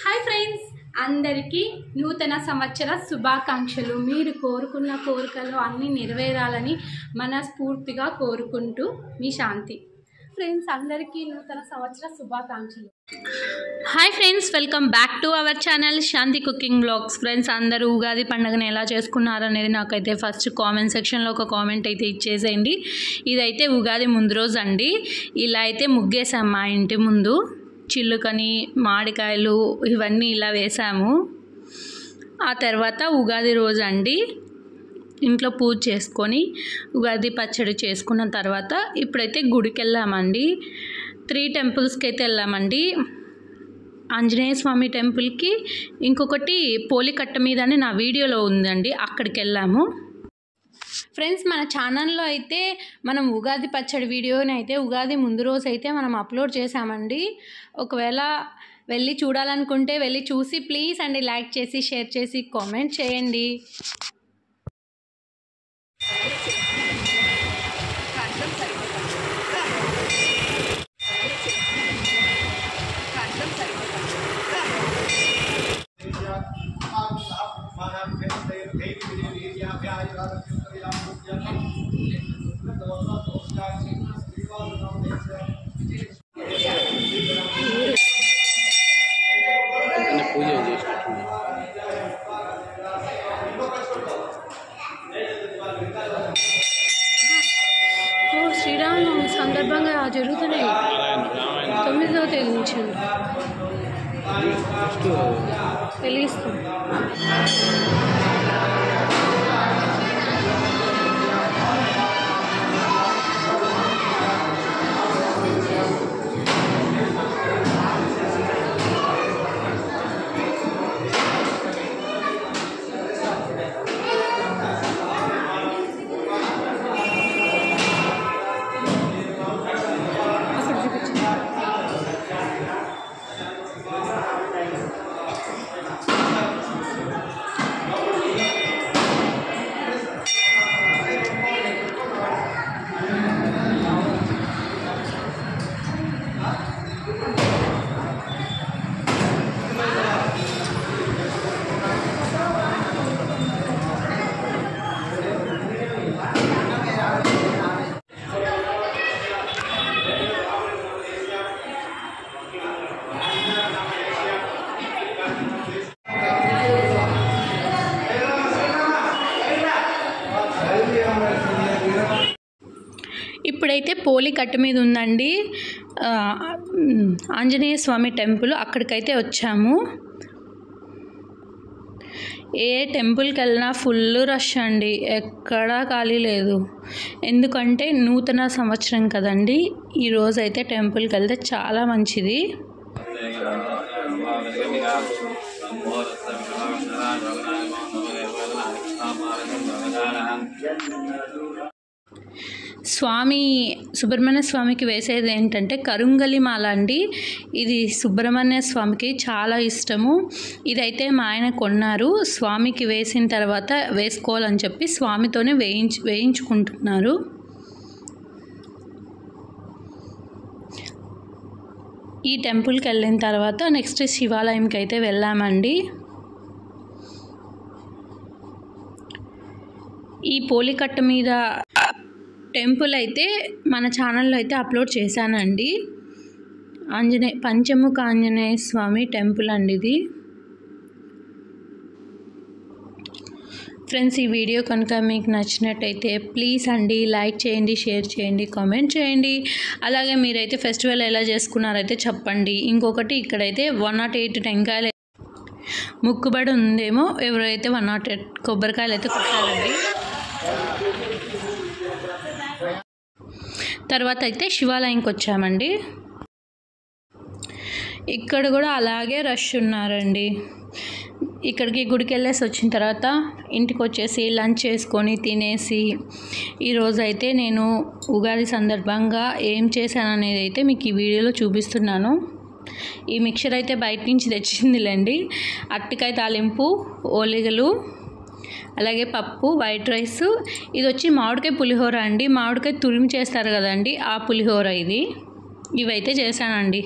Hi friends, అందరికీ నూతన సంవత్సర శుభాకాంక్షలు. మీరు కోరుకున్న కోరికలు అన్నీ నెరవేరాలని మనస్ఫూర్తిగా కోరుకుంటూ మీ శాంతి. ఫ్రెండ్స్, అందరికీ నూతన సంవత్సర శుభాకాంక్షలు. Hi friends, welcome back to our channel Shanti cooking blogs. Friends, అందరూ ఉగాది పండుగను ఎలా చేసుకున్నారు అనేది నాకైతే ఫస్ట్ కామెంట్ సెక్షన్లో ఒక కామెంట్ అయితే ఇచ్చేసేయండి. ఇదైతే ఉగాది ముందు రోజు అండి. ఇలా అయితే ముగ్గేసాం మా ఇంటి ముందు. చిల్లుకని మామిడికాయలు ఇవన్నీ ఇలా వేసాము. ఆ తర్వాత ఉగాది రోజు అండి ఇంట్లో పూజ చేసుకొని ఉగాది పచ్చడి చేసుకున్న తర్వాత ఇప్పుడైతే గుడికి వెళ్ళామండి. 3 టెంపుల్స్కి అయితే వెళ్ళామండి. ఆంజనేయ స్వామి టెంపుల్కి, ఇంకొకటి పోలికట్ట మీద అని నా వీడియోలో ఉందండి, అక్కడికి వెళ్ళాము. ఫ్రెండ్స్, మన ఛానల్లో అయితే మనం ఉగాది పచ్చడి వీడియోని అయితే ఉగాది ముందు రోజు అయితే మనం అప్లోడ్ చేసామండి. ఒకవేళ వెళ్ళి చూడాలనుకుంటే వెళ్ళి చూసి ప్లీజ్ అండి లైక్ చేసి షేర్ చేసి కామెంట్ చేయండి. శ్రీరామనవమి సందర్భంగా జరుగుతున్నాయి. 9వ తేదీ నుంచి వెలిగిస్తాం. ఇప్పుడైతే పోలికట్ట మీద ఉందండి ఆంజనేయ స్వామి టెంపుల్, అక్కడికైతే వచ్చాము. ఏ టెంపుల్కి వెళ్ళినా ఫుల్ రష్ అండి, ఎక్కడా ఖాళీ లేదు. ఎందుకంటే నూతన సంవత్సరం కదండి. ఈరోజు అయితే టెంపుల్కి వెళ్తే చాలా మంచిది. సుబ్రహ్మణ్య స్వామికి వేసేది ఏంటంటే కరుంగలి మాల అండి. ఇది సుబ్రహ్మణ్య స్వామికి చాలా ఇష్టము. ఇదైతే మా ఆయన కొన్నారు. స్వామికి వేసిన తర్వాత వేసుకోవాలని చెప్పి స్వామితోనే వేయించుకుంటున్నారు. ఈ టెంపుల్కి వెళ్ళిన తర్వాత నెక్స్ట్ శివాలయంకి అయితే వెళ్ళామండి. ఈ పోలికట్ట మీద టెంపుల్ అయితే మన ఛానల్లో అయితే అప్లోడ్ చేశానండి. పంచముఖ ఆంజనేయ స్వామి టెంపుల్ అండి ఇది. ఫ్రెండ్స్, ఈ వీడియో కనుక మీకు నచ్చినట్టయితే ప్లీజ్ అండి లైక్ చేయండి, షేర్ చేయండి, కామెంట్ చేయండి. అలాగే మీరైతే ఫెస్టివల్ ఎలా చేసుకున్నారైతే చెప్పండి. ఇంకొకటి ఇక్కడైతే 108 టెంకాయలు ముక్కుబడి ఉందేమో, ఎవరైతే 108 కొబ్బరికాయలు అయితే కొట్టాలండి. తర్వాత అయితే శివాలయంకి వచ్చామండి. ఇక్కడ కూడా అలాగే రష్ ఉన్నారండి. ఇక్కడికి గుడికి వెళ్ళేసి వచ్చిన తర్వాత ఇంటికి వచ్చేసి లంచ్ చేసుకొని తినేసి ఈరోజు అయితే నేను ఉగాది సందర్భంగా ఏం చేశాను అనేది అయితే మీకు ఈ వీడియోలో చూపిస్తున్నాను. ఈ మిక్చర్ అయితే బయట నుంచి తెచ్చిందిలేండి. అరటికాయ తాలింపు, ఓలిగలు, అలాగే పప్పు, వైట్ రైస్. ఇది వచ్చి మామిడికాయ పులిహోర అండి. మామిడికాయ తురిమి చేస్తారు కదండి, ఆ పులిహోర ఇది. ఇవైతే చేశానండి.